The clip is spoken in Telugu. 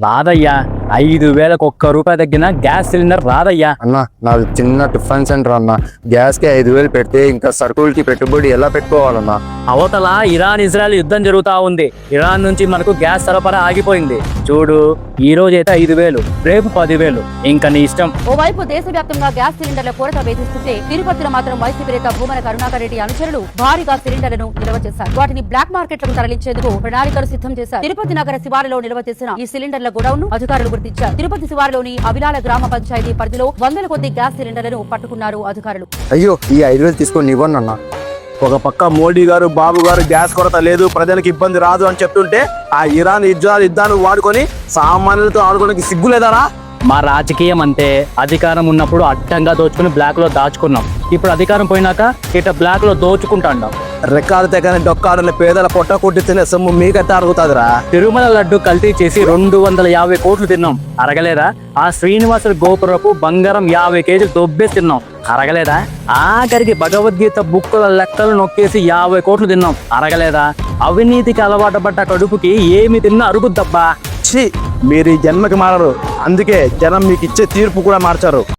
రాదయ్యా. 5,000కు ఒక్క రూపాయి తగ్గిన గ్యాస్ సిలిండర్ రాదయ్యా. అన్న నాది చిన్న టిఫిన్ సెంటర్ అన్న, గ్యాస్కి 5,000 పెడితే ఇంకా సరుకులకి పెట్టుబడి ఎలా పెట్టుకోవాలన్నా? అవతల ఇరాన్ ఇజ్రాయెల్ యుద్ధం జరుగుతా ఉంది. ఇరాన్ నుంచి మనకు గ్యాస్ సరఫరా ఆగిపోయింది. చూడు, ఈ రోజు అయితే 5,000, రేపు 10,000, ఇంకా నీ ఇష్టం. ఓవైపు దేశవ్యాప్తంగా గ్యాస్ సిలిండర్ల కొరత వేధిస్తుంటే తిరుపతిలో మాత్రం వైసీపీ నేత భూమన కరుణాకర్ రెడ్డి అనుచరులు భారీగా సిలిండర్లను నిల్వ చేశారు. వాటిని బ్లాక్ మార్కెట్లకు తరలించేందుకు ప్రణాళికలు సిద్ధం చేశారు. తిరుపతి నగర శివారులో నిల్వ చేసిన ఈ సిలిండర్ల గోడౌన్ ను అధికారులు గుర్తించారు. తిరుపతి శివారులోని అవిలాల గ్రామ పంచాయతీ పరిధిలో 100ల కొద్ది గ్యాస్ సిలిండర్లను పట్టుకున్నారు అధికారులు. అయ్యో, ఈ 5,000 తీసుకొని ఇవ్వండి అన్న. ఒక పక్క మోడీ గారు, బాబు గారు గ్యాస్ కొరత లేదు, ప్రజలకు ఇబ్బంది రాదు అని చెప్తుంటే ఆ ఇరాన్ యుద్ధాన్ని వాడుకొని సామాన్యులతో ఆడుకోవడానికి సిగ్గులేదారా? మా రాజకీయం అంతే. అధికారం ఉన్నప్పుడు అడ్డంగా దోచుకుని బ్లాక్ లో దాచుకున్నాం. ఇప్పుడు అధికారం పోయినాక ఇట బ్లాక్ లో దోచుకుంటాం. రెక్కాలు తెగని డొక్కాడని పేదల పొట్ట కొట్టి తినే సొమ్ము మీకైతే అరుగుతుందిరా. తిరుమల లడ్డు కల్తీ చేసి 250 కోట్లు తిన్నాం, అరగలేదా? ఆ శ్రీనివాసుల గోపురపు బంగారం 50 కేజీలు దొబ్బేసి తిన్నాం, అరగలేదా? ఆఖరికి భగవద్గీత బుక్కుల లెక్కలు నొక్కేసి 50 కోట్లు తిన్నాం, అరగలేదా? అవినీతికి అలవాటు పడ్డ కడుపుకి ఏమి తిన్నా అరుగుద్దబ్బా. ఛీ, మీరు ఈ జన్మకి మారరు, అందుకే జనం మీకు ఇచ్చే తీర్పు కూడా మార్చారు.